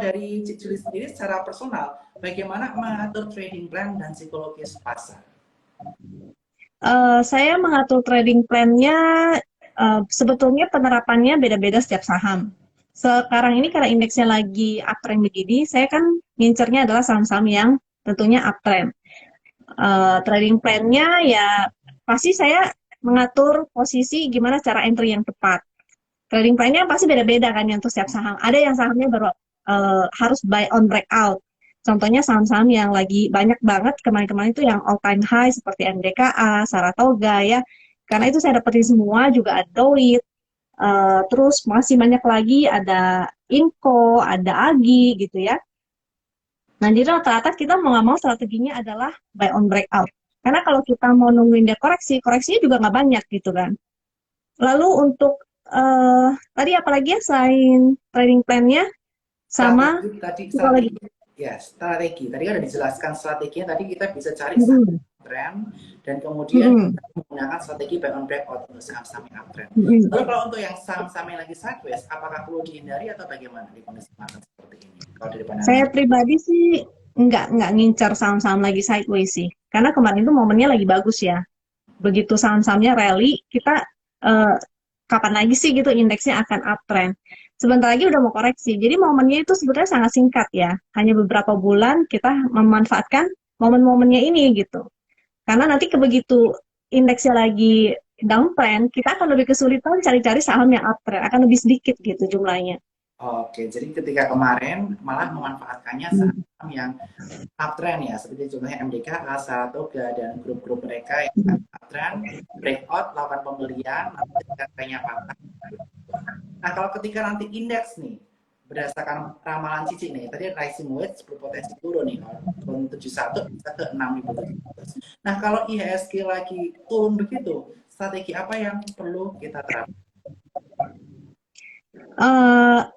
dari Cik Juli sendiri secara personal, bagaimana mengatur trading plan dan psikologis pasar? Saya mengatur trading plan-nya, sebetulnya penerapannya beda-beda setiap saham. Sekarang ini karena indeksnya lagi uptrend begini, saya kan ngincernya adalah saham-saham yang tentunya uptrend. Trading plan-nya ya pasti saya mengatur posisi gimana cara entry yang tepat. Trading plan-nya pasti beda-beda kan ya untuk setiap saham. Ada yang sahamnya baru harus buy on breakout. Contohnya saham-saham yang lagi banyak banget kemarin-kemarin itu yang all time high seperti MDKA, Saratoga ya. Karena itu saya dapetin semua, juga ada Doit, terus masih banyak lagi ada Inco, ada Agi gitu ya. Nah, jadi rata-rata kita mau nggak mau strateginya adalah buy on breakout. Karena kalau kita mau nungguin dia koreksi, koreksinya juga nggak banyak gitu kan. Lalu untuk tadi apalagi ya selain trading plan-nya sama Strategi tadi, psikologi. ya strategi. Tadi kan udah dijelaskan strateginya. Tadi kita bisa cari saham Mm-mm. trend dan kemudian Mm-mm. kita menggunakan strategi buy on breakout untuk saham-saham yang uptrend. Mm-mm. Lalu kalau untuk yang saham-saham yang lagi sideways, apakah perlu dihindari atau bagaimana di kondisi market seperti ini? Kalau dari pandangan Saya pribadi sih nggak ngincar saham-saham lagi sideways sih. Karena kemarin itu momennya lagi bagus ya. Begitu saham-sahamnya rally, kita eh, kapan lagi sih gitu indeksnya akan uptrend. Sebentar lagi udah mau koreksi. Jadi momennya itu sebetulnya sangat singkat ya. Hanya beberapa bulan kita memanfaatkan momen-momennya ini gitu. Karena nanti begitu indeksnya lagi downtrend, kita akan lebih kesulitan cari-cari saham yang uptrend. Akan lebih sedikit gitu jumlahnya. Oke, jadi ketika kemarin malah memanfaatkannya Hmm. saham yang uptrend ya, seperti contohnya MDKA, Saratoga, dan grup-grup mereka yang uptrend, breakout, lakukan pembelian, nanti ketika trennya patah. Nah, kalau ketika nanti indeks nih, berdasarkan ramalan Cici nih, tadi rising wedge berpotensi turun nih, kalau turun 71 bisa ke 6.700. Nah, kalau IHSG lagi turun begitu, strategi apa yang perlu kita terapkan?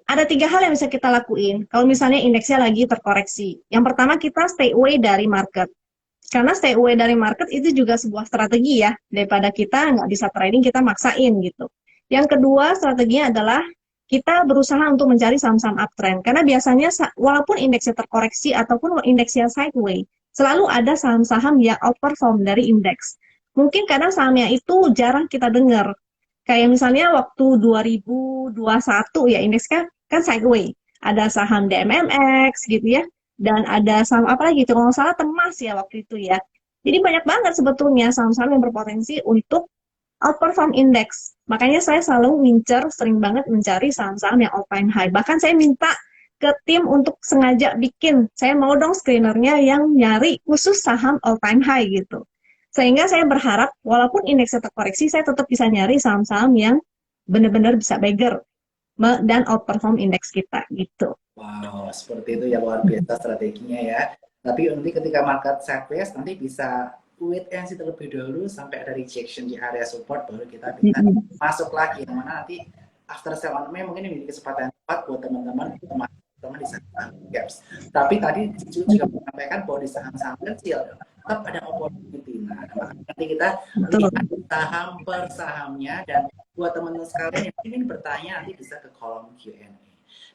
Ada tiga hal yang bisa kita lakuin kalau misalnya indeksnya lagi terkoreksi. Yang pertama kita stay away dari market. Karena stay away dari market itu juga sebuah strategi ya, daripada kita nggak bisa trading, kita maksain gitu. Yang kedua strateginya adalah kita berusaha untuk mencari saham-saham uptrend. Karena biasanya walaupun indeksnya terkoreksi ataupun indeksnya sideways, selalu ada saham-saham yang outperform dari indeks. Mungkin kadang sahamnya itu jarang kita dengar. Kayak misalnya waktu 2021 ya indeks kan sideways. Ada saham DMMX gitu ya. Dan ada saham apa lagi itu kalau nggak salah Temas ya waktu itu ya. Jadi banyak banget sebetulnya saham-saham yang berpotensi untuk outperform index. Makanya saya selalu ngincer, sering banget mencari saham-saham yang all time high. Bahkan saya minta ke tim untuk sengaja bikin, saya mau dong screenernya yang nyari khusus saham all time high gitu. Sehingga saya berharap walaupun indeksnya terkoreksi, saya tetap bisa nyari saham-saham yang benar-benar bisa beggar dan outperform indeks kita gitu. Wow, seperti itu ya, luar biasa strateginya ya. Tapi nanti ketika market sideways nanti bisa wait and see terlebih dahulu sampai ada rejection di area support baru kita bisa masuk lagi, yang mana nanti after sell on May mungkin ini kesempatan tepat buat teman-teman teman di saham gaps. Tapi tadi Cicu juga menyampaikan bahwa di saham-saham kecil tetap ada opportunity. Nah, nanti kita Betul. lihat saham per sahamnya, dan buat teman-teman sekalian yang ingin bertanya nanti bisa ke kolom Q&A.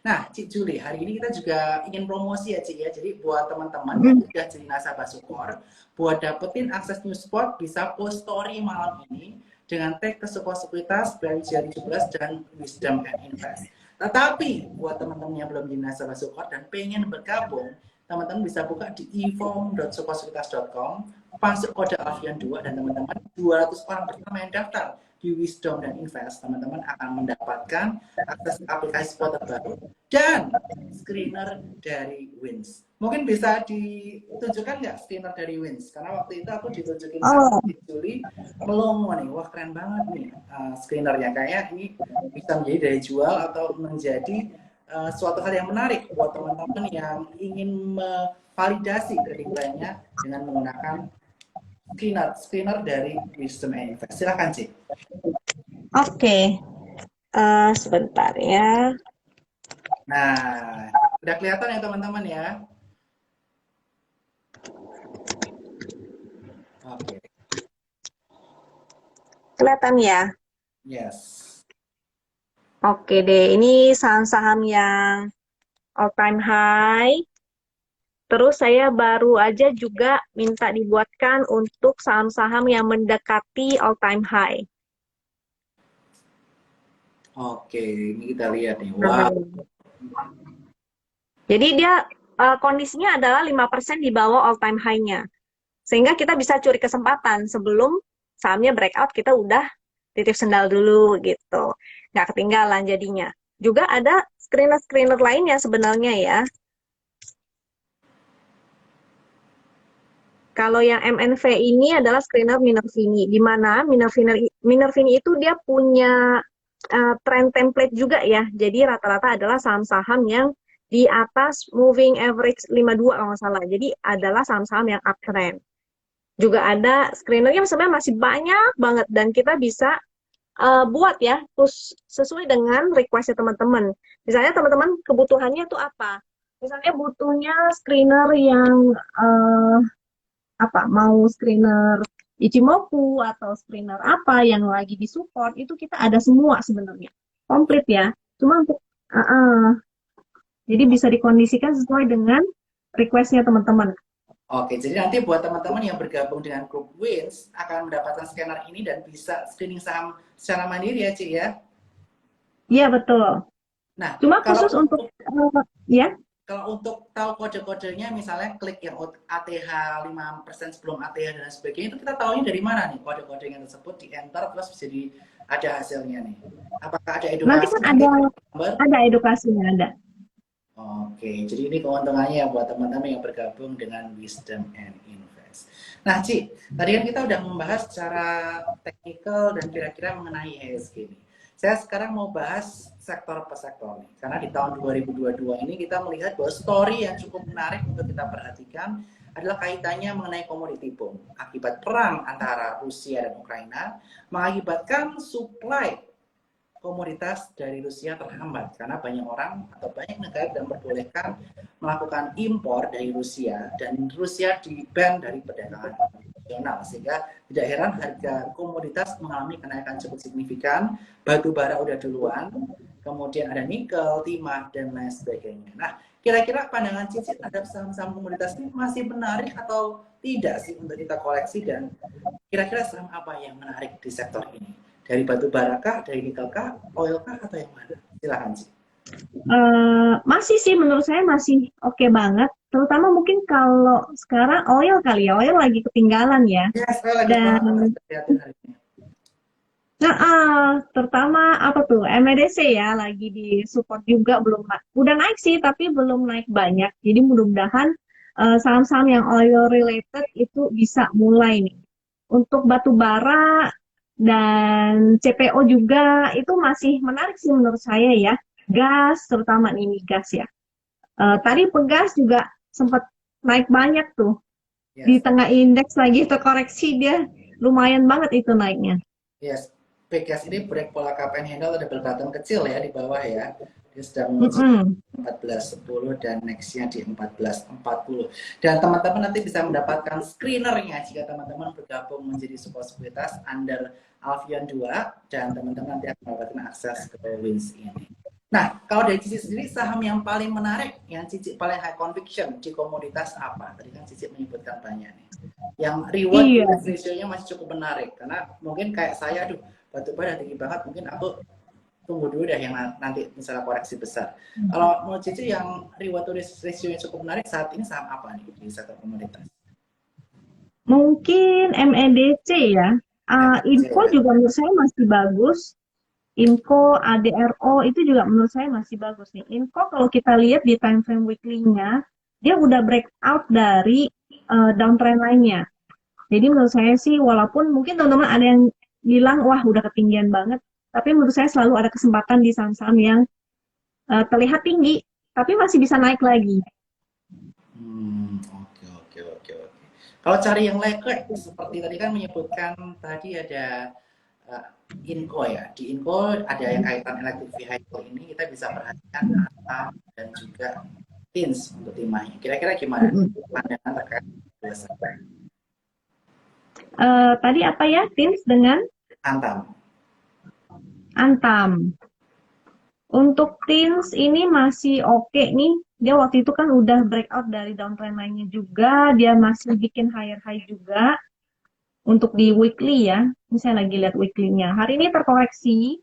Nah, Cik Juli, hari ini kita juga ingin promosi ya, Cik ya. Jadi buat teman-teman yang sudah jadi nasabah Sukor, buat dapetin akses Newsport bisa post story malam ini dengan tag ke Sukor Sekuritas, BRJ 17 dan Wisdom and Invest. Tetapi buat teman-teman yang belum jadi nasabah Sukor dan pengen bergabung, teman-teman bisa buka di e-form.sukorsekuritas.com, masuk kode Alfian 2, dan teman-teman 200 orang pertama yang daftar di Wisdom dan Invest, teman-teman akan mendapatkan akses aplikasi spot terbaru dan screener dari Wins. Mungkin bisa ditunjukkan nggak screener dari Wins? Karena waktu itu aku ditunjukin sama Oh, Juli, melongo nih, wah keren banget nih screenernya. Kayak ini bisa menjadi daya jual atau menjadi suatu hal yang menarik buat teman-teman yang ingin memvalidasi trading plan-nya dengan menggunakan screener dari Wisdom and Invest. Silahkan, Cik. oke. Sebentar ya. Nah, udah kelihatan ya teman-teman ya? Oke, Kelihatan ya? yes. Oke deh, ini saham-saham yang all time high. Terus saya baru aja juga minta dibuatkan untuk saham-saham yang mendekati all time high. Oke, ini kita lihat nih. Wow. Jadi dia kondisinya adalah 5% di bawah all time high-nya. Sehingga kita bisa curi kesempatan sebelum sahamnya breakout, kita udah titip sendal dulu gitu. Nggak ketinggalan jadinya. Juga ada screener-screener lainnya sebenarnya ya. Kalau yang MNV ini adalah screener Minervini, di mana Minervini itu dia punya trend template juga ya. Jadi rata-rata adalah saham-saham yang di atas moving average 52 kalau nggak salah. Jadi adalah saham-saham yang uptrend. Juga ada screener yang sebenarnya masih banyak banget dan kita bisa buat ya sesuai dengan request teman-teman. Misalnya teman-teman kebutuhannya itu apa? Misalnya butuhnya screener yang mau screener Ichimoku atau screener apa yang lagi disupport itu kita ada semua sebenarnya komplit ya. Cuma untuk jadi bisa dikondisikan sesuai dengan requestnya teman-teman. Oke, jadi nanti buat teman-teman yang bergabung dengan grup Wins akan mendapatkan scanner ini dan bisa screening saham secara mandiri ya, Ci ya? Iya, betul. Nah, Cuma khusus untuk ya. Kalau untuk tahu kode-kodenya, misalnya klik yang ATH 5% sebelum ATH dan sebagainya, itu kita tahunya dari mana nih kode-kodenya tersebut, di enter terus jadi ada hasilnya nih. Apakah ada edukasi? Nanti kan ada edukasinya, ada. Oke, jadi ini keuntungannya buat teman-teman yang bergabung dengan Wisdom and Invest. Nah, Ci, tadi kan kita udah membahas secara teknikal dan kira-kira mengenai ESG nih. Saya sekarang mau bahas sektor per sektor nih, karena di tahun 2022 ini kita melihat bahwa story yang cukup menarik untuk kita perhatikan adalah kaitannya mengenai commodity boom. Akibat perang antara Rusia dan Ukraina, mengakibatkan supply komoditas dari Rusia terhambat karena banyak orang atau banyak negara yang memperbolehkan melakukan impor dari Rusia dan Rusia di-ban dari perdagangan internasional, sehingga tidak heran harga komoditas mengalami kenaikan cukup signifikan. Batu bara udah duluan, kemudian ada nikel, timah, dan lain sebagainya. Nah, kira-kira pandangan Cici terhadap saham-saham komoditas ini masih menarik atau tidak sih untuk kita koleksi, dan kira-kira saham apa yang menarik di sektor ini? Dari batu bara kah, dari nikel kah, oil kah, atau yang mana? Silahkan sih. Masih sih, menurut saya masih oke banget. Terutama mungkin kalau sekarang oil kali ya, oil lagi ketinggalan ya. Yes, oil lagi Dan terutama apa tuh MEDC ya, lagi di support juga, belum udah naik sih tapi belum naik banyak. Jadi mudah-mudahan saham-saham yang oil related itu bisa mulai nih. Untuk batu bara dan CPO juga itu masih menarik sih menurut saya ya. Gas, terutama ini gas ya. Tadi pegas juga sempat naik banyak tuh. yes. Di tengah indeks lagi terkoreksi, dia lumayan banget itu naiknya. Yes, pegas ini break pola cup and handle ada bottom kecil ya di bawah ya. Dia sedang menuju 14.10 dan nextnya di 14.40. Dan teman-teman nanti bisa mendapatkan screenernya jika teman-teman bergabung menjadi sebuah sekuritas under Alfian 2, dan teman-teman nanti akan mendapatkan akses ke Wins ini. Nah, kalau dari Cici sendiri, saham yang paling menarik, yang Cici paling high conviction di komoditas apa? Tadi kan Cici menyebutkan banyak nih. Yang reward ratio-nya masih cukup menarik, karena mungkin kayak saya, batu bara tinggi banget, mungkin aku tunggu dulu deh yang nanti misalnya koreksi besar. Kalau menurut Cici yang reward ratio-nya cukup menarik saat ini, saham apa nih di sektor komoditas? Mungkin MEDC ya. Info juga menurut saya masih bagus. Info, ADRO itu juga menurut saya masih bagus nih. Info kalau kita lihat di time frame weekly-nya, dia udah breakout dari downtrend lainnya. Jadi menurut saya sih, walaupun mungkin teman-teman ada yang bilang, wah udah ketinggian banget, tapi menurut saya selalu ada kesempatan di saham-saham yang terlihat tinggi, tapi masih bisa naik lagi. Oke. Kalau cari yang layak, seperti tadi kan menyebutkan tadi ada Inco ya. Di Inco ada yang kaitan electric vehicle ini, kita bisa perhatikan ATA dan juga TINS untuk timahnya. Kira-kira gimana pandangan terkait dua saham? Tadi apa ya, TINS dengan Antam. Untuk TINS ini masih oke nih, dia waktu itu kan udah breakout dari downtrend lainnya juga, dia masih bikin higher high juga untuk di weekly ya. Ini saya lagi lihat weekly-nya. Hari ini terkoreksi,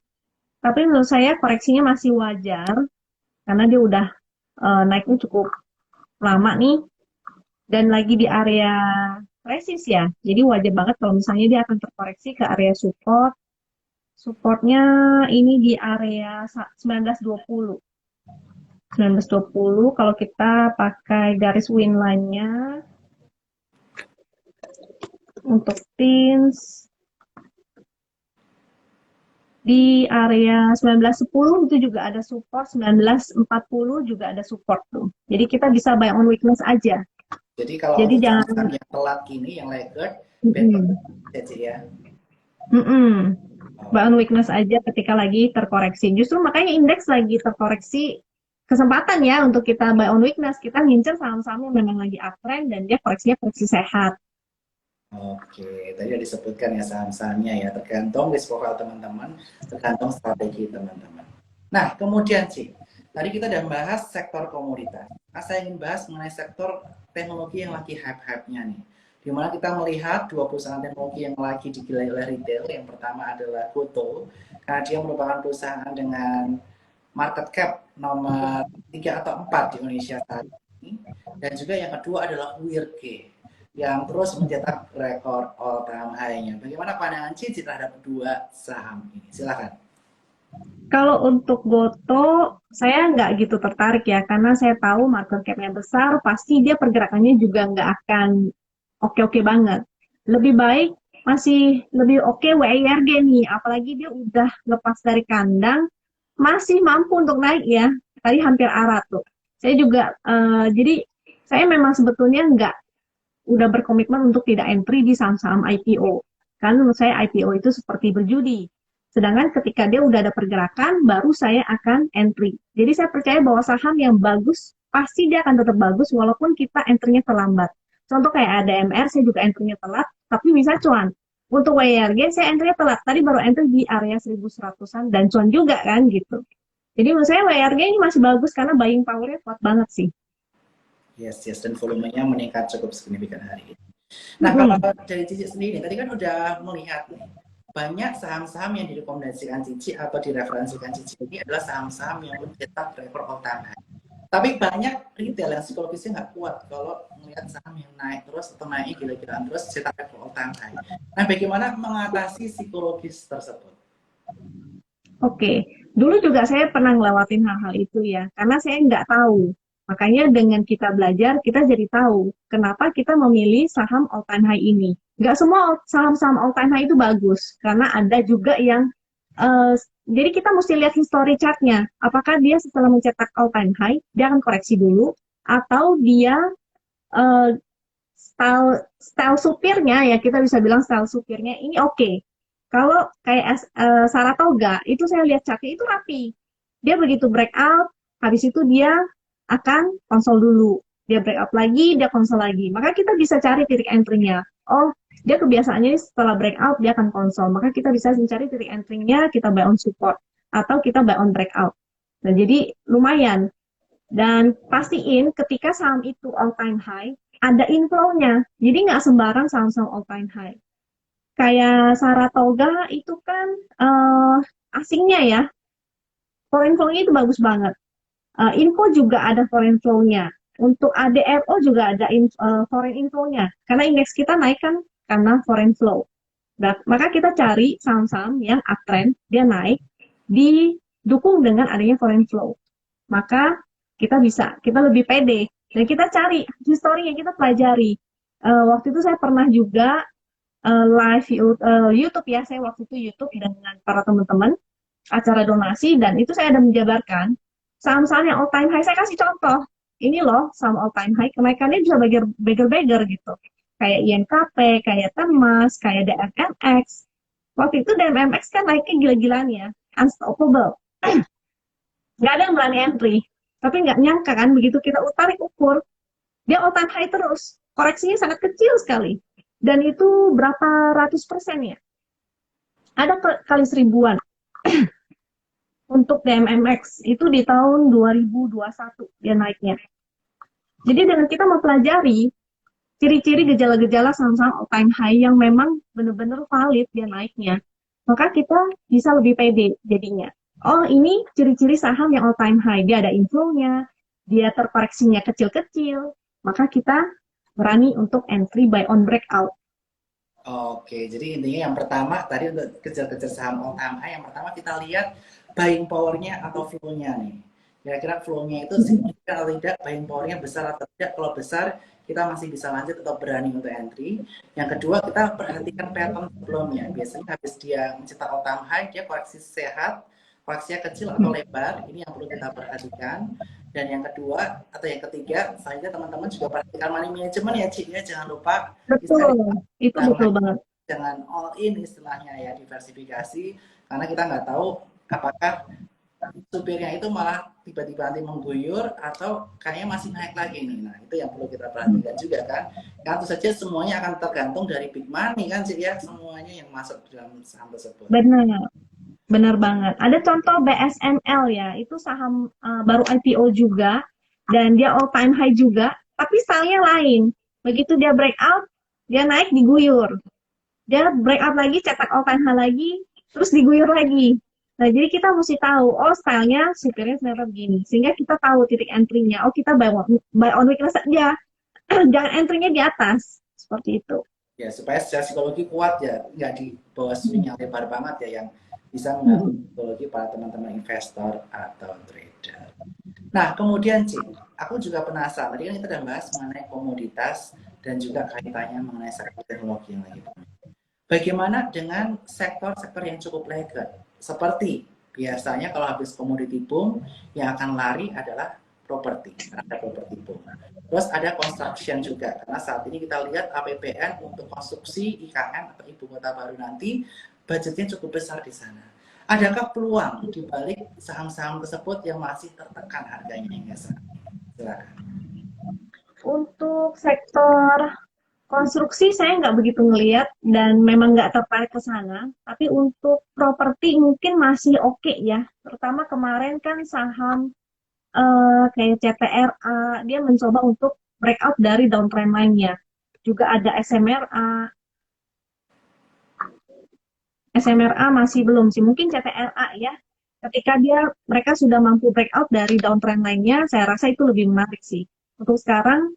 tapi menurut saya koreksinya masih wajar karena dia udah naiknya cukup lama nih dan lagi di area resist ya. Jadi wajar banget kalau misalnya dia akan terkoreksi ke area support. Supportnya ini di area 1920. 1920 kalau kita pakai garis win line-nya untuk pins di area 1910 itu juga ada support, 1940 juga ada support tuh. Jadi kita bisa buy on weakness aja. Jadi kalau Jadi untuk jangan saham yang telat gini, yang laggard, better mm-mm. ya. Buy on weakness aja ketika lagi terkoreksi. Justru makanya indeks lagi terkoreksi, kesempatan ya untuk kita buy on weakness. Kita ngincer saham-saham yang memang lagi uptrend dan dia koreksinya koreksi sehat. Oke, tadi udah disebutkan ya saham-sahamnya ya, tergantung risk profile teman-teman, tergantung strategi teman-teman. Nah, kemudian sih, tadi kita udah bahas sektor komoditas. Nah, saya ingin bahas mengenai sektor teknologi yang lagi hype-hype-nya nih. Dimana kita melihat dua perusahaan teknologi yang lagi digilai oleh retail. Yang pertama adalah Goto, karena dia merupakan perusahaan dengan market cap nomor 3 atau 4 di Indonesia saat ini. Dan juga yang kedua adalah Wirge, yang terus mencetak rekor all time high-nya. Bagaimana pandangan Cici terhadap dua saham ini? Silakan. Kalau untuk Goto, saya nggak gitu tertarik ya, karena saya tahu market cap-nya besar, pasti dia pergerakannya juga nggak akan oke-oke banget. Lebih baik, masih lebih oke WIRG nih, apalagi dia udah lepas dari kandang, masih mampu untuk naik ya, tadi hampir arah tuh. Saya juga, jadi saya memang sebetulnya nggak udah berkomitmen untuk tidak entry di saham-saham IPO. Karena menurut saya IPO itu seperti berjudi. Sedangkan ketika dia udah ada pergerakan, baru saya akan entry. Jadi saya percaya bahwa saham yang bagus, pasti dia akan tetap bagus walaupun kita entry-nya terlambat. Contoh kayak ADMR, saya juga entry-nya telat, tapi bisa cuan. Untuk WRG, saya entry-nya telat. Tadi baru entry di area 1100-an dan cuan juga kan gitu. Jadi menurut saya WRG ini masih bagus karena buying power-nya kuat banget sih. Yes, yes, dan volumenya meningkat cukup signifikan hari ini. Nah, kalau dari Cici sendiri, tadi kan udah melihat nih, banyak saham-saham yang direkomendasikan Cici atau direferensikan Cici ini adalah saham-saham yang mencetak rekor all time high. Tapi banyak retail yang psikologisnya nggak kuat kalau melihat saham yang naik terus atau naik gila-gilaan terus cetak rekor all time high. Nah, bagaimana mengatasi psikologis tersebut? Oke, dulu juga saya pernah ngelewatin hal-hal itu ya, karena saya nggak tahu. Makanya dengan kita belajar, kita jadi tahu kenapa kita memilih saham all time high ini. Nggak semua saham-saham all time high itu bagus, karena ada juga yang, eh, jadi kita mesti lihat history chartnya. Apakah dia setelah mencetak all time high, dia akan koreksi dulu, atau dia eh, style style supirnya ya kita bisa bilang style supirnya ini oke. Kalau kayak Saratoga itu saya lihat chartnya itu rapi. Dia begitu breakout, habis itu dia akan konsol dulu. Dia breakout lagi, dia konsol lagi. Maka kita bisa cari titik entry-nya. Oh, dia kebiasaannya setelah breakout dia akan konsol. Maka kita bisa mencari titik entry-nya, kita buy on support atau kita buy on breakout. Nah, jadi lumayan. Dan pastiin ketika saham itu all time high, ada inflow-nya. Jadi nggak sembarang saham-saham all time high. Kayak Saratoga itu kan asingnya ya, foreign flow-nya itu bagus banget. Info juga ada foreign flow-nya. Untuk ADRO juga ada foreign inflow-nya. Karena indeks kita naik kan karena foreign flow. Nah, maka kita cari saham-saham yang uptrend, dia naik, didukung dengan adanya foreign flow. Maka kita lebih pede. Dan kita cari historinya, kita pelajari. Waktu itu saya pernah juga live YouTube ya, saya waktu itu YouTube dengan para teman-teman, acara donasi, dan itu saya ada menjabarkan saham-saham yang all time high. Saya kasih contoh, ini loh saham all time high, kenaikannya bisa beggar gitu. Kayak INKP, kayak Temas, kayak DMMX. Waktu itu DMMX kan naiknya gila-gilaan ya, unstoppable. Nggak ada yang berani entry. Tapi nggak nyangka kan, begitu kita tarik ukur, dia all time high terus. Koreksinya sangat kecil sekali. Dan itu berapa ratus persen ya? Ada kali seribuan. Untuk DMMX itu di tahun 2021 dia naiknya. Jadi dengan kita mempelajari ciri-ciri gejala-gejala saham-saham all time high yang memang benar-benar valid dia naiknya, maka kita bisa lebih pede jadinya. Oh, ini ciri-ciri saham yang all time high. Dia ada inflow-nya, dia terkoreksinya kecil-kecil, maka kita berani untuk entry buy on breakout. Oke, jadi intinya yang pertama tadi untuk kejar-kejar saham all time high, yang pertama kita lihat buying power-nya atau flow-nya nih. Kira-kira flow-nya itu signifikan atau tidak, buying power-nya besar atau tidak. Kalau besar, kita masih bisa lanjut atau berani untuk entry. Yang kedua, kita perhatikan pattern sebelumnya. Biasanya habis dia mencetak all time high, dia koreksi sehat, koreksinya kecil atau lebar. Ini yang perlu kita perhatikan. Dan yang kedua atau yang ketiga, selanjutnya teman-teman juga perhatikan money management ya, Cik, ya. Jangan lupa Betul, itu betul banget. jangan all in istilahnya ya, diversifikasi, karena kita nggak tahu apakah supirnya itu malah tiba-tiba nanti mengguyur atau kayaknya masih naik lagi nih. Nah, itu yang perlu kita perhatikan juga kan. Karena tentu saja semuanya akan tergantung dari big money kan sih ya, semuanya yang masuk dalam saham tersebut. Benar, benar banget. Ada contoh BSNL ya, itu saham baru IPO juga, dan dia all time high juga, tapi stylenya lain. Begitu dia breakout, dia naik diguyur. Dia breakout lagi, cetak all time high lagi, terus diguyur lagi. Nah, jadi kita mesti tahu, oh stylenya supirnya ternyata begini. Sehingga kita tahu titik entry-nya. Oh, kita buy on weakness saja. Jangan entry-nya di atas. Seperti itu. Ya, supaya secara psikologi kuat ya, nggak di bawah swing yang lebar banget ya, yang bisa mengganggu psikologi para teman-teman investor atau trader. Nah, kemudian Cik, aku juga penasaran. Tadi kan kita udah bahas mengenai komoditas dan juga kaitannya mengenai sektor teknologi yang lagi booming. Bagaimana dengan sektor-sektor yang cukup laggard? Seperti biasanya kalau habis komoditi boom, yang akan lari adalah properti, ada properti boom. Terus ada construction juga, karena saat ini kita lihat APBN untuk konstruksi IKN atau Ibu Kota Baru nanti, budgetnya cukup besar di sana. Adakah peluang di balik saham-saham tersebut yang masih tertekan harganya hingga saat ini? Silakan. Untuk sektor konstruksi saya nggak begitu ngelihat dan memang nggak tertarik ke sana. Tapi untuk properti mungkin masih oke ya. Terutama kemarin kan saham kayak CTRA dia mencoba untuk breakout dari downtrend line-nya. Juga ada SMRA. SMRA masih belum sih. Mungkin CTRA ya. Ketika mereka sudah mampu breakout dari downtrend line-nya, saya rasa itu lebih menarik sih. Untuk sekarang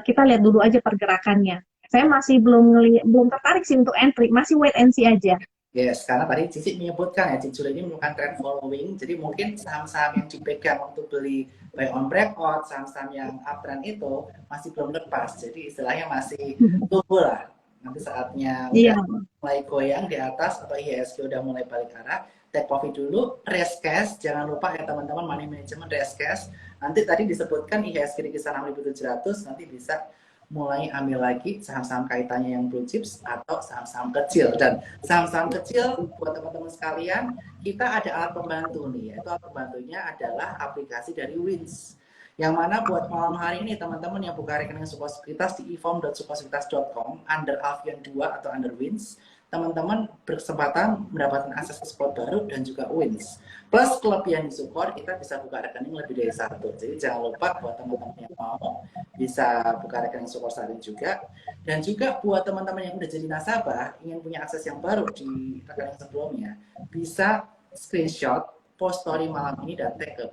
kita lihat dulu aja pergerakannya. Saya masih belum tertarik sih untuk entry, masih wait and see aja. Yes, karena tadi Cici menyebutkan ya, Cici ini merupakan trend following, jadi mungkin saham-saham yang dipegang untuk beli buy on breakout, saham-saham yang uptrend itu masih belum lepas, jadi istilahnya masih tunggu lah. Nanti saatnya udah mulai goyang di atas atau IHSG udah mulai balik arah, take profit dulu, raise cash, jangan lupa ya teman-teman, money management, raise cash. Nanti tadi disebutkan IHSG di kisaran 6.700, nanti bisa mulai ambil lagi saham-saham kaitannya yang blue chips atau saham-saham kecil. Dan saham-saham kecil buat teman-teman sekalian, kita ada alat pembantu nih, yaitu alat pembantunya adalah aplikasi dari Wins. Yang mana buat malam hari ini teman-teman yang buka rekening Sukosekuritas di eform.sukosekuritas.com under Alfian 2 atau under Wins, teman-teman berkesempatan mendapatkan akses ke support baru dan juga Wins. Plus kelebihan di support, kita bisa buka rekening lebih dari satu. Jadi jangan lupa buat teman-teman yang mau bisa buka rekening support saat ini juga. Dan juga buat teman-teman yang udah jadi nasabah, ingin punya akses yang baru di rekening sebelumnya, bisa screenshot post story malam ini dan tag ke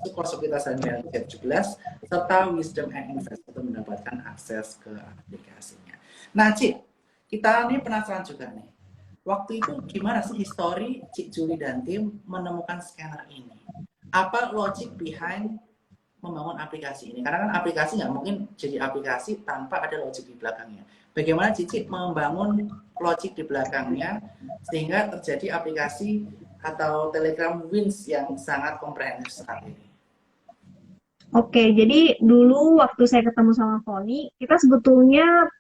Sukosekuritas dan BNI 17 serta Wisdom and Invest untuk mendapatkan akses ke aplikasinya. Nah, Cik, kita ini penasaran juga nih. Waktu itu gimana sih histori Cik Julie dan tim menemukan scanner ini? Apa logic behind membangun aplikasi ini? Karena kan aplikasi nggak mungkin jadi aplikasi tanpa ada logic di belakangnya. Bagaimana Cici membangun logic di belakangnya sehingga terjadi aplikasi atau Telegram Wins yang sangat komprehensif saat ini? Oke, jadi dulu waktu saya ketemu sama Foni, kita sebetulnya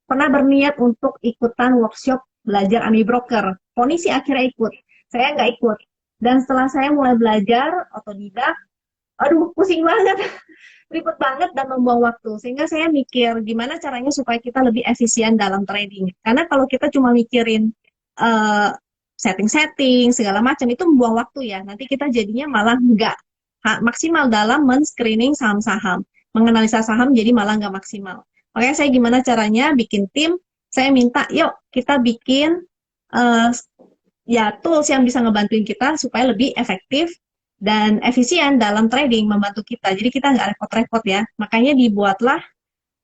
pernah berniat untuk ikutan workshop belajar AMI Broker. Foni sih akhirnya ikut, saya nggak ikut. Dan setelah saya mulai belajar otodidak, aduh pusing banget, ribet banget dan membuang waktu. Sehingga saya mikir gimana caranya supaya kita lebih efisien dalam trading. Karena kalau kita cuma mikirin setting-setting segala macam itu membuang waktu ya. Nanti kita jadinya malah nggak maksimal dalam men-screening saham-saham, menganalisa saham jadi malah nggak maksimal. Makanya saya gimana caranya bikin tim, saya minta yuk kita bikin eh, ya tools yang bisa ngebantuin kita supaya lebih efektif dan efisien dalam trading membantu kita. Jadi kita nggak repot-repot ya. Makanya dibuatlah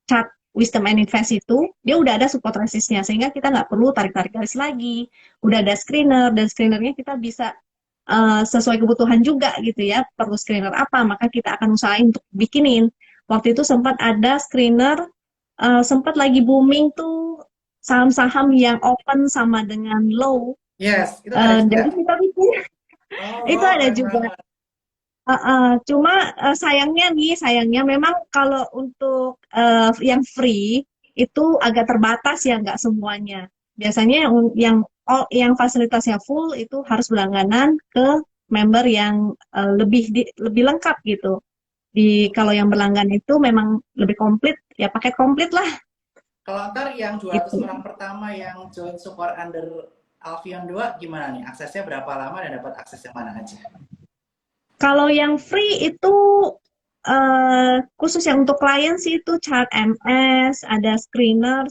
chart Wisdom and Invest itu, dia udah ada support resistnya, sehingga kita nggak perlu tarik-tarik garis lagi. Udah ada screener, dan screenernya kita bisa sesuai kebutuhan juga gitu ya. Perlu screener apa, maka kita akan usahain untuk bikinin. Waktu itu sempat ada screener, sempat lagi booming tuh saham-saham yang open sama dengan low. Yes, itu ada juga. Jadi kita bikin, Oh, itu wow, ada keren juga. banget. Cuma sayangnya kalau untuk yang free itu agak terbatas ya, nggak semuanya. Biasanya yang fasilitasnya full itu harus berlangganan ke member yang lebih lengkap gitu. Kalau yang berlangganan itu memang lebih komplit, ya paket komplit lah Kalau ntar yang 200 gitu. orang pertama yang join support under Alfion 2 gimana nih? Aksesnya berapa lama dan dapat akses yang mana aja? Kalau yang free itu khusus yang untuk klien sih itu chart MS, ada screener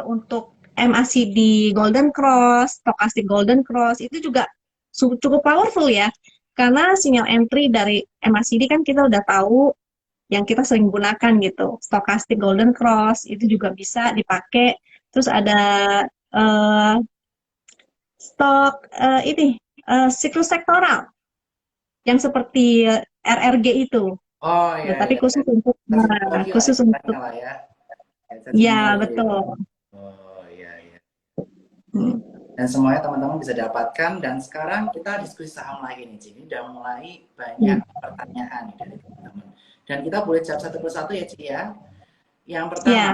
untuk MACD Golden Cross, Stochastic Golden Cross, itu juga cukup powerful ya. Karena sinyal entry dari MACD kan kita udah tahu yang kita sering gunakan gitu. Stochastic Golden Cross itu juga bisa dipakai. Terus ada eh, ini siklus sektoral yang seperti RRG itu. Oh Nah, iya, tapi iya. Portfolio lah khusus untuk istilahnya lah ya. Investasi ya portfolio. betul. Oh iya, iya. Hmm. Dan semuanya teman-teman bisa dapatkan. Dan sekarang kita diskusi saham lagi nih, Ci. Ini udah mulai banyak Hmm. pertanyaan nih dari teman-teman. Dan kita boleh jawab satu persatu ya, Ci ya. Yang pertama, Ya,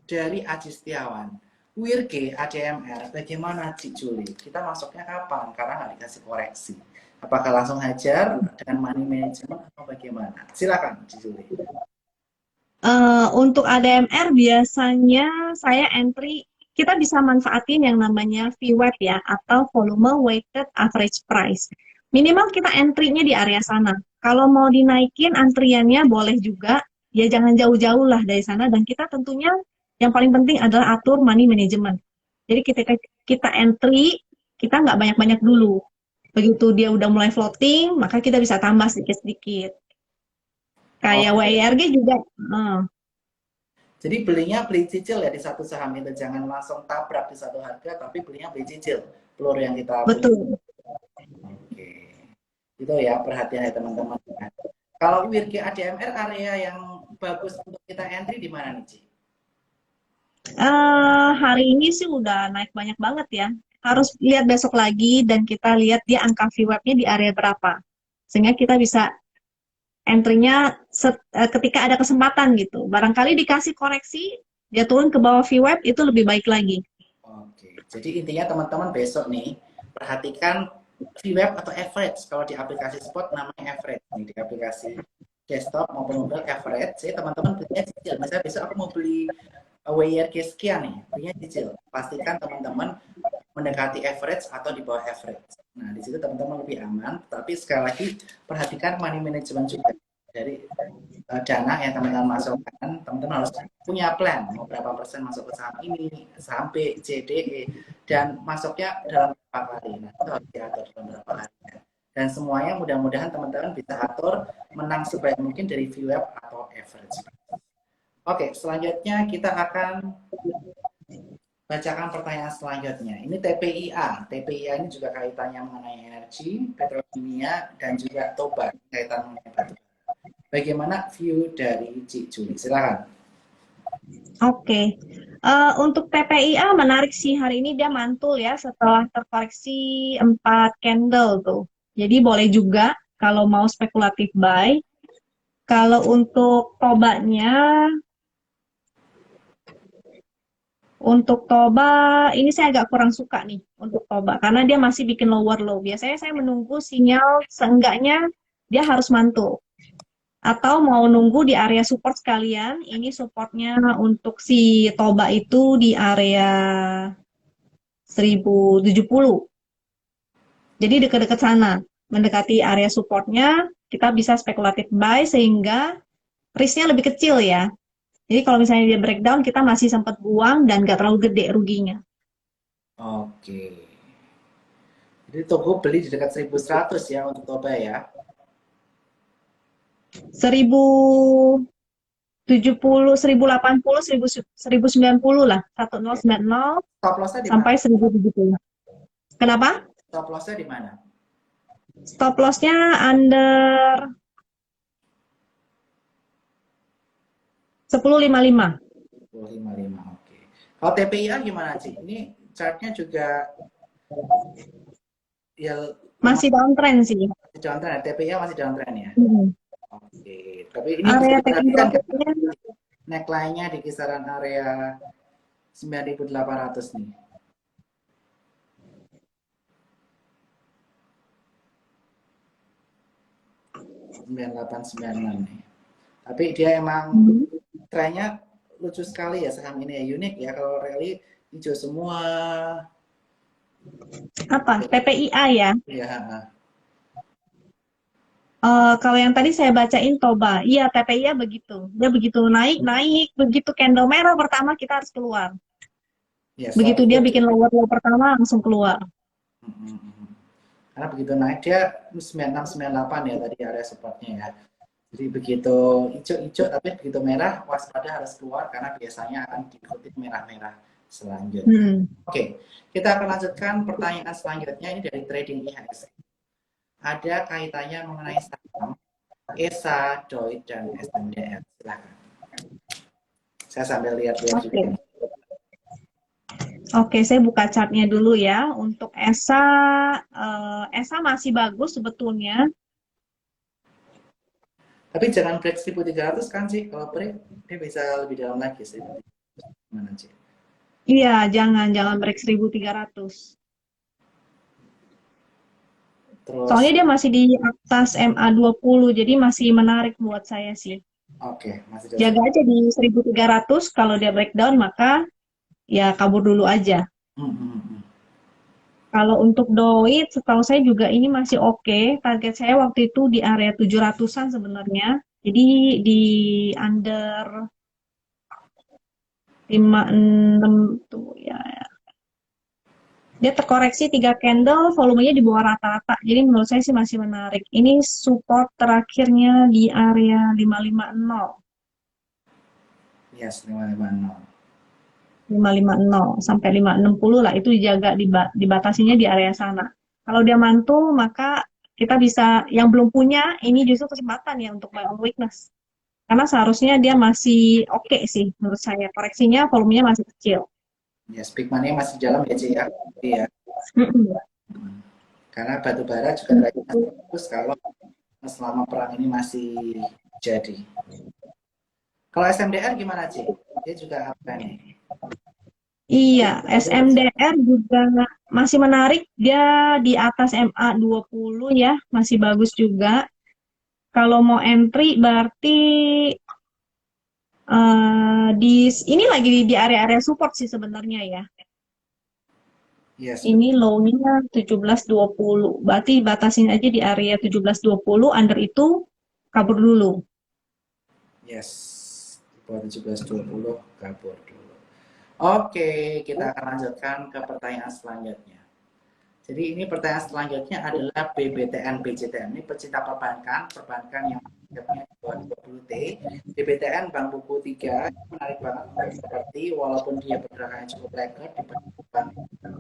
dari Aji Setiawan. WIRG ADMR, bagaimana Ci Juli? Kita masuknya kapan? Karena nggak dikasih koreksi. Apakah langsung hajar dengan money management atau bagaimana? Silakan Ci Juli. untuk ADMR biasanya saya entry, kita bisa manfaatin yang namanya VWAP ya, atau volume weighted average price. Minimal kita entry-nya di area sana. Kalau mau dinaikin antriannya boleh juga, ya jangan jauh-jauh lah dari sana. Dan kita tentunya yang paling penting adalah atur money management. Jadi kita entry, kita nggak banyak-banyak dulu. Begitu dia udah mulai floating, maka kita bisa tambah sedikit-sedikit. Kayak Oke. WIRG juga. Jadi belinya beli cicil ya di satu saham itu. Jangan langsung tabrak di satu harga, tapi belinya beli cicil. Pelur yang kita punya. Betul. Oke. Itu ya perhatian ya teman-teman. Kalau WIRG ADMR area yang bagus untuk kita entry di mana nih, Ci? Hari ini sih udah naik banyak banget ya. Harus lihat besok lagi dan kita lihat dia angka VWAP-nya di area berapa. Sehingga kita bisa entry-nya ketika ada kesempatan gitu. Barangkali dikasih koreksi, dia turun ke bawah VWAP itu lebih baik lagi. Oke. Jadi intinya teman-teman besok nih perhatikan VWAP atau average. Kalau di aplikasi spot namanya average. Nih di aplikasi desktop maupun mobile average. Jadi teman-teman belinya cicil. Misalnya besok aku mau beli WIRG sekian nih, belinya cicil. Pastikan teman-teman mendekati average atau di bawah average. Nah, di situ teman-teman lebih aman. Tapi sekali lagi perhatikan money management juga dari dana yang teman-teman masukkan. Teman-teman harus punya plan mau berapa persen masuk ke saham ini, saham B, C, D, E, dan masuknya dalam berapa kali. Nah, itu harus diatur dalam berapa kali. Dan semuanya mudah-mudahan teman-teman bisa atur menang sebaik mungkin dari VWAP atau average. Oke, selanjutnya kita akan bacakan pertanyaan selanjutnya. Ini TPIA. TPIA ini juga kaitannya mengenai energi, petrokimia, dan juga toba, kaitan mengenai batu. Bagaimana view dari Cik Juli? Silakan. Oke. Untuk TPIA menarik sih hari ini dia mantul ya setelah terkoreksi 4 candle tuh. Jadi boleh juga kalau mau spekulatif buy. Kalau untuk tobanya, untuk toba ini saya agak kurang suka nih untuk toba karena dia masih bikin lower low. Biasanya saya menunggu sinyal seenggaknya dia harus mantul. Atau mau nunggu di area support sekalian. Ini supportnya untuk si toba itu di area 1070. Jadi dekat-dekat sana, mendekati area supportnya, kita bisa spekulatif buy sehingga risknya lebih kecil ya. Jadi kalau misalnya dia breakdown, kita masih sempat buang dan nggak terlalu gede ruginya. Oke. Jadi Togo beli di dekat 1100 ya untuk Toba ya. 1070, 1080, 1090 lah. 1090 Stop lossnya di mana? sampai 1070. Kenapa? Stop lossnya di mana? Stop loss-nya under 1055. 1055. Oke. Kalau TPIA gimana sih? Ini chartnya juga ya Masih downtrend sih. masih downtrend. TPIA masih downtrend ya. Hmm. Oke. Tapi ini bisa Area taking diperhatikan kan profitnya, neckline-nya di kisaran area 9.800 nih. $9.896 nih. Tapi dia emang trennya lucu sekali ya saham ini ya, unik ya. Kalau rally hijau semua. apa? TPIA ya. Ya, Kalau yang tadi saya bacain Toba, iya TPIA begitu. Dia begitu naik, begitu candle merah pertama kita harus keluar. ya Begitu stop dia itu. bikin lower low pertama langsung keluar. Karena begitu naik dia 9698 ya tadi area supportnya ya. Jadi begitu hijau-hijau tapi begitu merah waspada harus keluar karena biasanya akan diikuti merah-merah selanjutnya. Oke, kita akan lanjutkan pertanyaan selanjutnya ini dari trading IHSG. Ada kaitannya mengenai saham ESA, DOIT, dan SMDR. Silakan. Saya sambil lihat-lihat juga. Oke, saya buka chartnya dulu ya. Untuk ESA, ESA masih bagus sebetulnya. Tapi jangan break 1300 kan sih, kalau break dia bisa lebih dalam lagi sih. Gimana sih? Iya, jangan break 1300. Terus, Soalnya dia masih di atas MA20, jadi masih menarik buat saya sih. oke, masih Jaga ada. aja di 1300, kalau dia breakdown maka ya kabur dulu aja. Kalau untuk Doit, setahu saya juga ini masih oke. Target saya waktu itu di area 700-an sebenarnya. Jadi di under 56 tuh ya. Dia terkoreksi 3 candle, volumenya di bawah rata-rata. Jadi menurut saya sih masih menarik. Ini support terakhirnya di area 550. Yes, 550. 550 sampai 560 lah, itu dijaga dibatasinya di area sana. Kalau dia mantul maka kita bisa, yang belum punya ini justru kesempatan ya untuk buy on weakness. Karena seharusnya dia masih oke sih menurut saya. Koreksinya volumenya masih kecil. Yes, big money masih jalan ya, Ci ya. Iya. Karena batu bara juga lagi masih bagus kalau selama perang ini masih jadi. Kalau SMDR gimana, Ci? Dia juga apa nih? Iya, SMDR juga masih menarik. Dia di atas MA20 ya, masih bagus juga. Kalau mau entry berarti ini lagi di area-area support sih sebenarnya ya. Yes, Ini low-nya 1720. Berarti batasin aja di area 1720, under itu kabur dulu. yes. Di bawah 1720 kabur dulu. Oke, kita akan lanjutkan ke pertanyaan selanjutnya. Jadi ini pertanyaan selanjutnya adalah BBTN BCTN. Ini pecinta perbankan yang harganya di bawah 20T. BBTN Bank Buku 3 menarik banget untuk seperti walaupun dia pergerakannya cukup lebar dibanding bank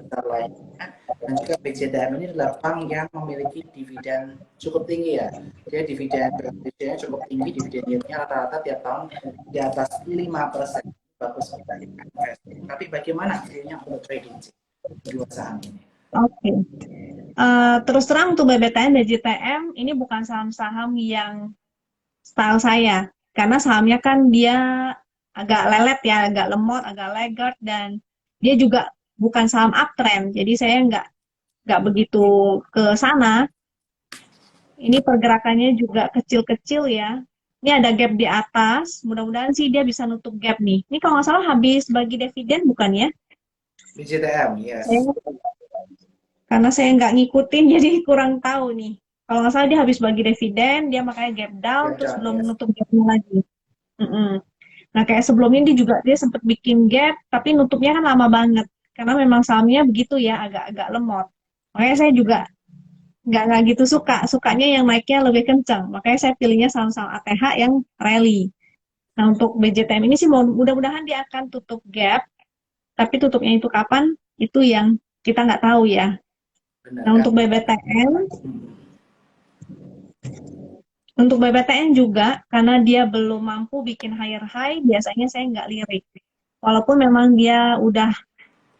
besar lainnya. Dan juga BCTN ini adalah bank yang memiliki dividen cukup tinggi ya. Dia dividennya cukup tinggi, dividen yieldnya rata-rata tiap tahun di atas 5%. Bagus untuk investasi. Tapi bagaimana hasilnya untuk trading sih dua saham ini? Oke. Terus terang untuk BBTN dan JTM ini bukan saham-saham yang style saya. Karena sahamnya kan dia agak lelet ya, agak lemot, agak laggard, dan dia juga bukan saham uptrend. Jadi saya nggak begitu ke sana. Ini pergerakannya juga kecil-kecil ya. Ini ada gap di atas. Mudah-mudahan sih dia bisa nutup gap nih. Ini kalau nggak salah habis bagi dividen bukan ya? BJTM, yes. Saya, karena saya nggak ngikutin, jadi kurang tahu nih. Kalau nggak salah dia habis bagi dividen, dia makanya gap down, Gap terus down, belum yes. nutup gapnya lagi. Mm-mm. Nah, kayak sebelumnya dia sempat bikin gap, tapi nutupnya kan lama banget. Karena memang sahamnya begitu ya, agak-agak lemot. Makanya saya juga nggak gitu suka. Sukanya yang naiknya lebih kencang. Makanya saya pilihnya saham-saham ATH yang rally. Nah, untuk BJTM ini sih mudah-mudahan dia akan tutup gap, tapi tutupnya itu kapan, itu yang kita nggak tahu ya. Benar Nah, kan? untuk BBTN, Hmm. untuk BBTN juga, karena dia belum mampu bikin higher high, biasanya saya nggak lirik. Walaupun memang dia udah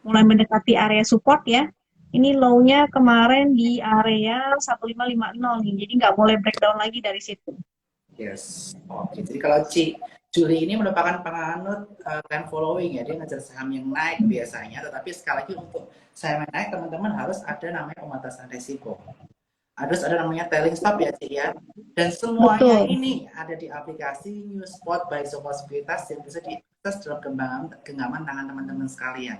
mulai mendekati area support ya. Ini low-nya kemarin di area 1550 nih, jadi nggak boleh breakdown lagi dari situ. Yes. Oke. Jadi kalau Juli ini merupakan penganut trend following ya, dia ngejar saham yang naik biasanya. Tetapi sekali lagi untuk saham yang naik, teman-teman harus ada namanya pembatasan risiko. Harus ada namanya trailing stop ya, Ci ya. Dan semuanya Betul. ini ada di aplikasi Newspot by Sopo Sekuritas yang bisa diakses dalam genggaman tangan teman-teman sekalian.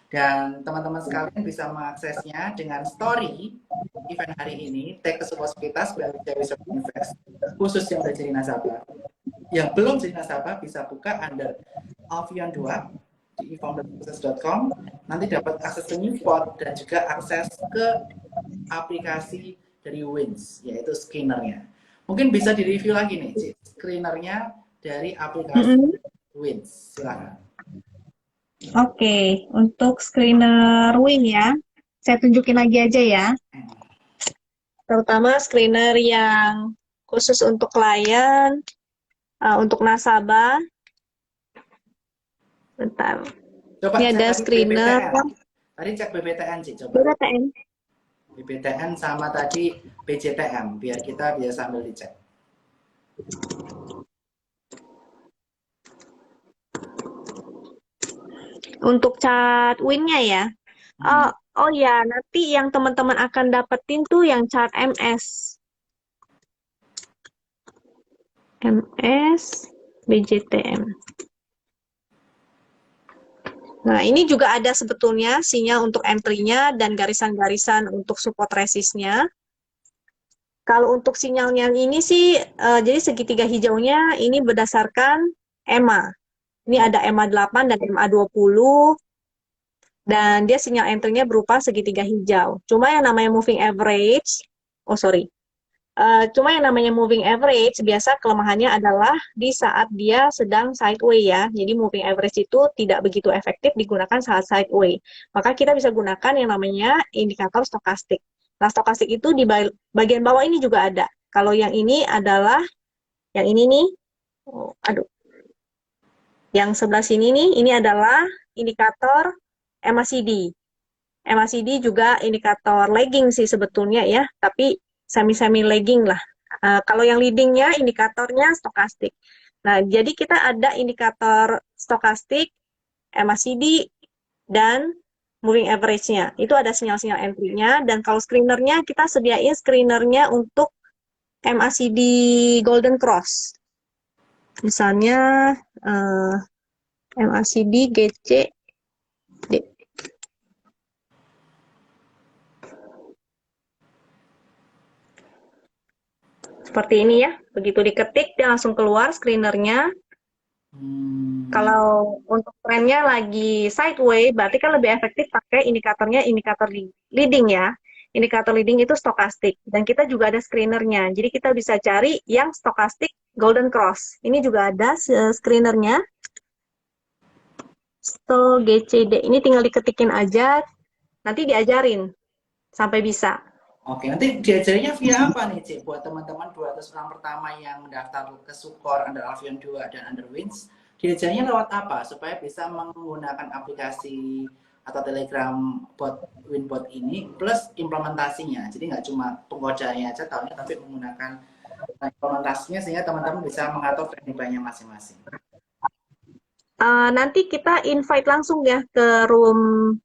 Dan teman-teman sekalian bisa mengaksesnya dengan story event hari ini, tag ke Sopo Sekuritas, BLJ Invest, khusus yang udah jadi nasabah. Yang belum jadi nasabah bisa buka under Alfian 2 di efoundersuccess.com, nanti dapat akses ke Newspot dan juga akses ke aplikasi dari Wins, yaitu screenernya. Mungkin bisa direview lagi nih, Cik, screenernya dari aplikasi Mm-mm. Wins. Silakan. Oke, untuk screener Win ya, saya tunjukin lagi aja ya. Terutama screener yang khusus untuk klien, untuk nasabah. Bentar, Coba ini cek ada tadi screener BBTN. Tadi cek BBTN, Cik, coba. BBTN. BBTN sama tadi BJTM, biar kita bisa sambil dicek. Untuk chart Win-nya ya. Hmm. Oh ya, nanti yang teman-teman akan dapetin tuh yang chart MS. MS, BJTM. Nah, ini juga ada sebetulnya sinyal untuk entry-nya dan garisan-garisan untuk support resist-nya. Kalau untuk sinyalnya ini sih, jadi segitiga hijaunya ini berdasarkan EMA. Ini Oh, ada EMA 8 dan EMA 20, dan dia sinyal entry-nya berupa segitiga hijau. Cuma yang namanya moving average, oh sorry, cuma yang namanya moving average biasa kelemahannya adalah di saat dia sedang sideways ya. Jadi moving average itu tidak begitu efektif digunakan saat sideways. Maka kita bisa gunakan yang namanya indikator stokastik. Nah, stokastik itu di bagian bawah ini juga ada. Kalau yang ini adalah yang ini nih. Oh, aduh. Yang sebelah sini nih, ini adalah indikator MACD. MACD juga indikator lagging sih sebetulnya ya, tapi semi-semi lagging lah. Kalau yang leadingnya indikatornya stokastik. Nah, jadi kita ada indikator stokastik, MACD, dan moving average-nya. Itu ada sinyal-sinyal entry-nya, dan kalau screener-nya, kita sediain screener-nya untuk MACD Golden Cross. Misalnya, MACD GC, seperti ini ya. Begitu diketik, dia langsung keluar screener-nya. Kalau untuk trennya lagi sideways, berarti kan lebih efektif pakai indikatornya indikator leading ya. Indikator leading itu stokastik. Dan kita juga ada screenernya. Jadi kita bisa cari yang stokastik golden cross. Ini juga ada screenernya. Sto GCD. Ini tinggal diketikin aja. Nanti diajarin sampai bisa. oke, nanti diajarinnya via apa nih, Cik? Buat teman-teman 200 orang pertama yang mendaftar ke Sukor Under Alfian 2 dan Under Wins, diajarinnya lewat apa? Supaya bisa menggunakan aplikasi atau Telegram bot Winbot ini plus implementasinya. Jadi nggak cuma penggodanya aja tahunya, tapi menggunakan implementasinya sehingga teman-teman bisa mengatur teknikanya masing-masing. Nanti kita invite langsung ya ke room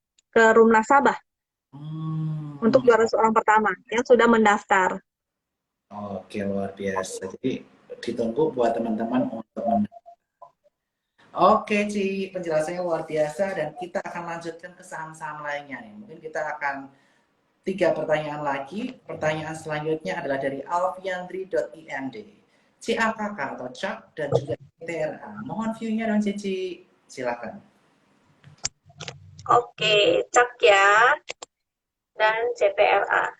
nasabah untuk 200 orang pertama yang sudah mendaftar. Oke, luar biasa. Jadi ditunggu buat teman-teman untuk mendaftar. Oke, Ci, penjelasannya luar biasa dan kita akan lanjutkan ke saham-saham lainnya nih. Mungkin kita akan tiga pertanyaan lagi. Pertanyaan selanjutnya adalah dari alfiandri.ind. CAKK atau CAK dan juga TRA. Mohon view-nya dong, Cici. Silakan. Oke, cak ya, dan CTRA.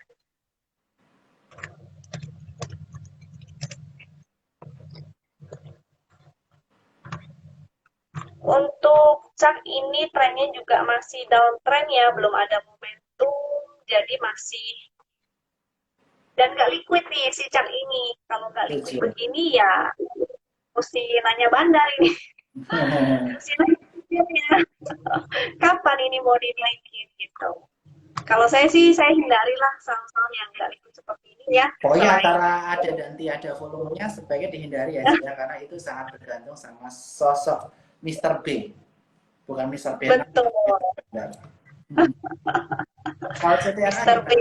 Untuk cak ini trennya juga masih downtrend ya, belum ada momentum, jadi masih dan nggak liquid nih si cak ini. Kalau nggak liquid Setuju. begini ya mesti nanya bandar ini, mesti nanya kapan ini mau dinaikin gitu. Kalau saya sih saya hindarilah saham-saham yang nggak liquid seperti ini ya. Pokoknya Selain antara ada dan tiada volumenya sebaiknya dihindari ya, Ci, ya, karena itu sangat bergantung sama sosok Mr. B. Bukan Mr. Bernard, betul Mr. Bernard. Hmm. Kalau CTRA Mister gimana? B.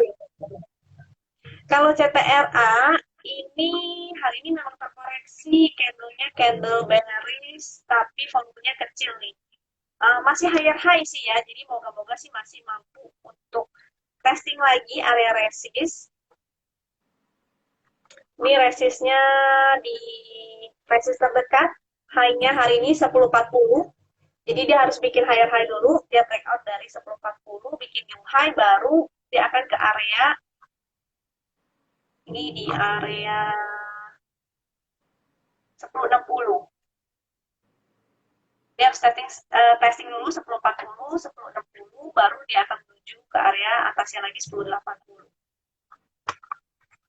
Kalau CTRA ini hari ini memang terkoreksi, candlenya candle bearish, tapi volumenya kecil nih. Masih higher high sih ya, jadi moga-moga sih masih mampu untuk testing lagi area resist. Ini resistnya di resist terdekat, high-nya hari ini 1040. Jadi dia harus bikin higher high dulu, dia breakout dari 1040, bikin new high, baru dia akan ke area ini di area 1060. Dia harus testing dulu 1040, 1060, baru dia akan menuju ke area atasnya lagi 1080.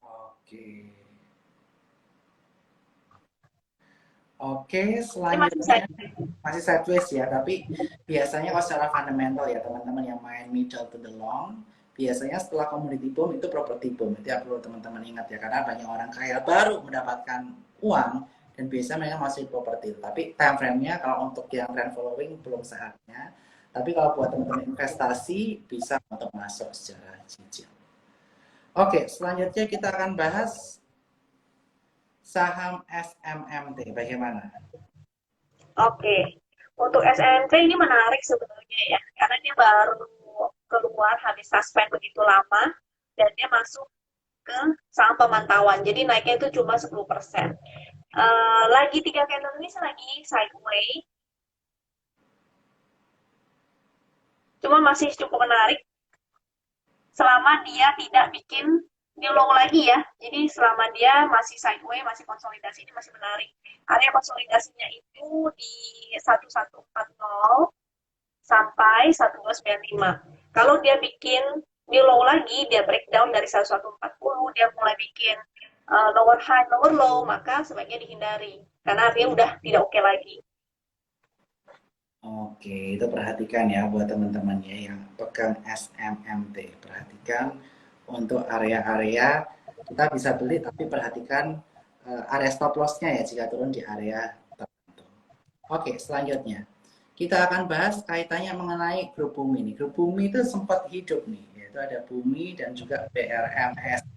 Oke. Oke, Ini masih saya selanjutnya masih sideways ya, tapi biasanya kalau secara fundamental ya teman-teman yang main middle to the long, biasanya setelah commodity boom itu property boom. Itu yang perlu teman-teman ingat ya, karena banyak orang kaya baru mendapatkan uang dan biasanya mereka masih properti. Tapi time frame-nya kalau untuk yang trend following belum saatnya. Tapi kalau buat teman-teman investasi bisa untuk masuk secara cicil. Oke, selanjutnya kita akan bahas saham SMMT. Bagaimana? Oke. Untuk SMT ini menarik sebenarnya ya, karena dia baru keluar habis suspend begitu lama dan dia masuk ke saham pemantauan. Jadi naiknya itu cuma 10%. Lagi 3 candle ini lagi sideways, cuma masih cukup menarik selama dia tidak bikin new low lagi ya. Jadi selama dia masih sideways, masih konsolidasi, ini masih menarik. Area konsolidasinya itu di 1140 sampai 1295. Kalau dia bikin new low lagi, dia breakdown dari 1140, dia mulai bikin lower high, lower low, maka sebaiknya dihindari. Karena artinya udah tidak oke lagi. Oke, itu perhatikan ya buat teman-teman ya yang pegang SMMT. Perhatikan untuk area-area kita bisa beli tapi perhatikan area stop loss-nya ya jika turun di area tertentu. Oke, selanjutnya kita akan bahas kaitannya mengenai grup bumi nih. Grup bumi itu sempat hidup nih, yaitu ada bumi dan juga BRMS.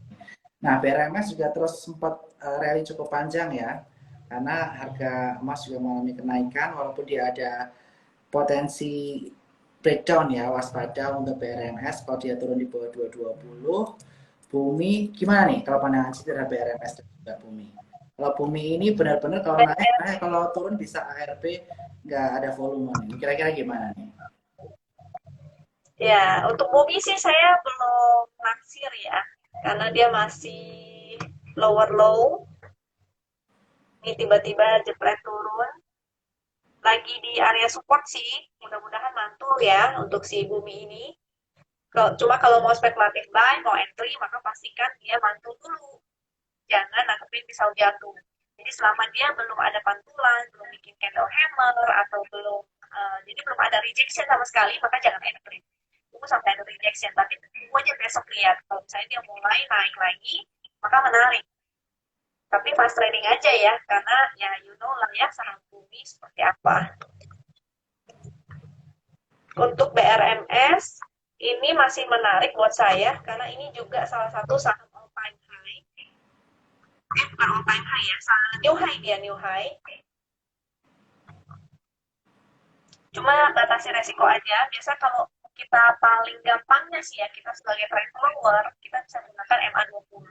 Nah, BRMS juga terus sempat rally cukup panjang ya, karena harga emas juga mengalami kenaikan walaupun dia ada potensi breakdown ya, waspada untuk BRMS kalau dia turun di bawah 220. Bumi gimana nih kalau pandangan terhadap BRMS dan juga bumi? Kalau bumi ini benar-benar kalau naik, kalau turun bisa ARB nggak ada volume nih. Kira-kira gimana nih? Ya, untuk bumi sih saya belum naksir ya, karena dia masih lower low, ini tiba-tiba jepret turun. Lagi di area support sih, mudah-mudahan mantul ya untuk si bumi ini. Cuma kalau mau spekulatif buy, mau entry, maka pastikan dia mantul dulu. Jangan nangkepin pisau jatuh. Jadi selama dia belum ada pantulan, belum bikin candle hammer, atau belum, jadi belum ada rejection sama sekali, maka jangan entry. Tunggu sampai ada rejection, tapi tunggu aja besok lihat. Kalau misalnya dia mulai naik lagi, maka menarik. Tapi fast trading aja ya, karena ya you know lah ya saham bumi seperti apa. Untuk BRMS, ini masih menarik buat saya, karena ini juga salah satu saham all time high. Bukan all time high ya, new high dia, new high. Cuma batasi resiko aja. Biasa kalau kita paling gampangnya sih ya, kita sebagai trade follower, kita bisa menggunakan MA20.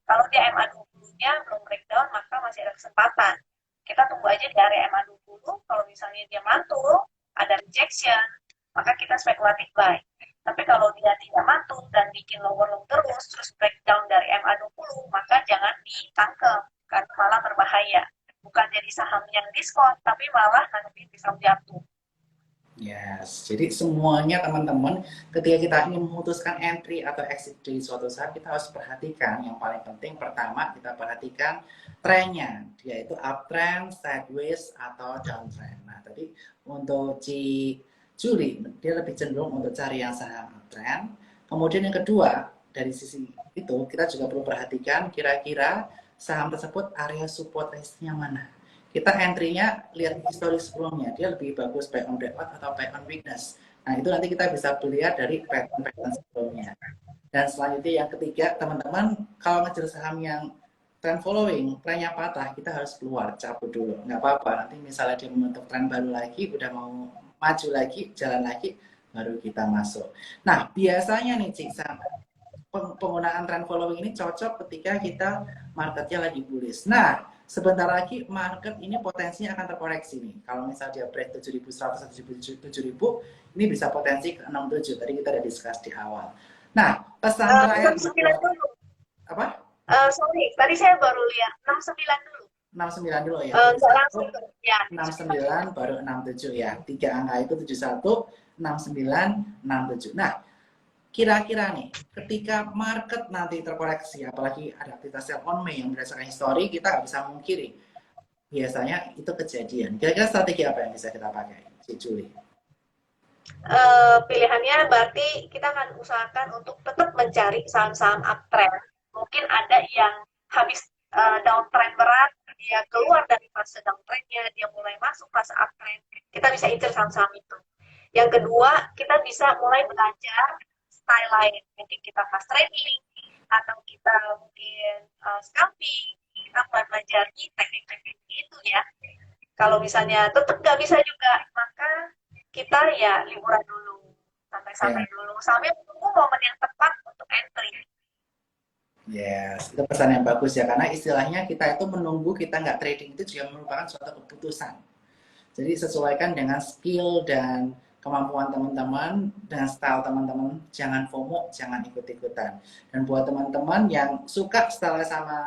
Kalau dia MA20-nya belum breakdown, maka masih ada kesempatan. Kita tunggu aja di area MA20, kalau misalnya dia mantul, ada rejection, maka kita spekulatif buy. Tapi kalau dia tidak mantul dan bikin lower low terus breakdown dari MA20, maka jangan ditangkap, karena malah berbahaya. Bukan jadi saham yang diskon, tapi malah nanti bisa jatuh. Yes, jadi semuanya teman-teman, ketika kita ingin memutuskan entry atau exit dari suatu saham, kita harus perhatikan yang paling penting. Pertama, kita perhatikan trennya, yaitu uptrend, sideways, atau downtrend. Nah, tadi untuk Julie, dia lebih cenderung untuk cari yang saham uptrend. Kemudian yang kedua, dari sisi itu kita juga perlu perhatikan kira-kira saham tersebut area support resistance-nya mana. Kita entry-nya lihat histori sebelumnya, dia lebih bagus buy on breakout atau buy on weakness. Nah, itu nanti kita bisa lihat dari pattern sebelumnya. Dan selanjutnya yang ketiga, teman-teman, kalau ngejar saham yang trend following, trennya patah, kita harus keluar, cabut dulu. Nggak apa-apa, nanti misalnya dia membentuk tren baru lagi, udah mau maju lagi, jalan lagi, baru kita masuk. Nah, biasanya nih, Cik, penggunaan trend following ini cocok ketika kita marketnya lagi bullish. Nah, sebentar lagi market ini potensinya akan terkoreksi nih. Kalau misalnya dia break 7.100 atau 7.000, ini bisa potensi ke 67. Tadi kita udah discuss di awal. Nah, pesan terakhir apa? Sorry, tadi saya baru lihat 69 dulu. 69 dulu ya. Langsung ya. 69 baru 67 ya. 3 angka itu 71, 69, 67. Nah, kira-kira nih, ketika market nanti terkoreksi, apalagi ada aktivitas sell on May yang berdasarkan histori, kita nggak bisa mengkiri. Biasanya itu kejadian. Kira-kira strategi apa yang bisa kita pakai, Cik Julie? Pilihannya berarti kita akan usahakan untuk tetap mencari saham-saham uptrend. Mungkin ada yang habis downtrend berat, dia keluar dari fase downtrendnya, dia mulai masuk fase uptrend. Kita bisa incer saham-saham itu. Yang kedua, kita bisa mulai belajar style lain. Mungkin kita fast trading, atau kita mungkin scalping, kita mulai belajar di teknik-teknik itu ya. Kalau misalnya tetap nggak bisa juga, maka kita ya liburan dulu, santai-santai dulu, sambil menunggu momen yang tepat untuk entry. Yes, itu pesan yang bagus ya, karena istilahnya kita itu menunggu, kita nggak trading itu juga merupakan suatu keputusan. Jadi sesuaikan dengan skill dan kemampuan teman-teman, dengan style teman-teman, jangan FOMO, jangan ikut-ikutan. Dan buat teman-teman yang suka style sama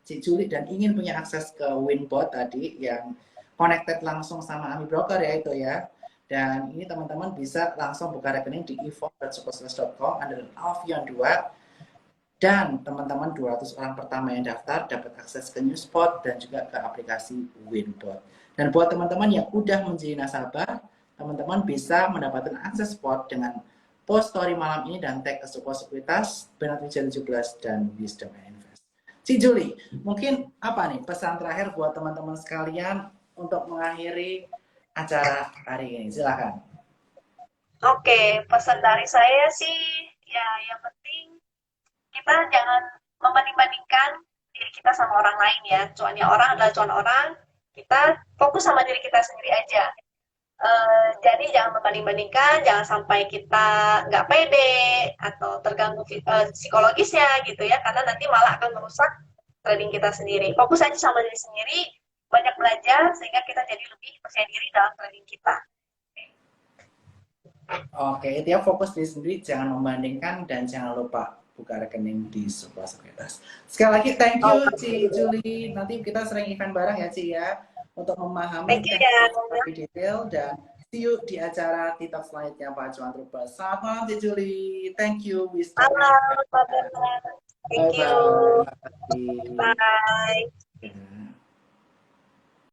Cik Julie dan ingin punya akses ke Winbot tadi, yang connected langsung sama Ami Broker ya itu ya. Dan ini teman-teman bisa langsung buka rekening di info.superstars.com under Alfian 2. Dan teman-teman 200 orang pertama yang daftar dapat akses ke Newspot dan juga ke aplikasi Winbot. Dan buat teman-teman yang udah menjadi nasabah, teman-teman bisa mendapatkan akses spot dengan post story malam ini dan tag ke Support Sekuritas, Bernard Wijaya 17, dan Wisdom Invest. Cik Julie, mungkin apa nih pesan terakhir buat teman-teman sekalian untuk mengakhiri acara hari ini? Silakan. Oke, pesan dari saya sih, ya yang penting kita jangan membanding-bandingkan diri kita sama orang lain ya. Cuannya orang adalah cuan orang, kita fokus sama diri kita sendiri aja. Jadi jangan membanding-bandingkan, jangan sampai kita nggak pede atau terganggu psikologisnya gitu ya, karena nanti malah akan merusak trading kita sendiri. Fokus aja sama diri sendiri, banyak belajar sehingga kita jadi lebih percaya diri dalam trading kita. Oke, itu ya, fokus diri sendiri, jangan membandingkan dan jangan lupa buka rekening di Support Sekuritas. Sekali lagi thank you Ci Julie. Nanti kita sering event bareng ya Ci ya, untuk memahami lebih detail, dan see you di acara TikTok selanjutnya Pak Cuan Trooper. Selamat malam Ci Julie. Thank you. Malam, Thank you. Bye.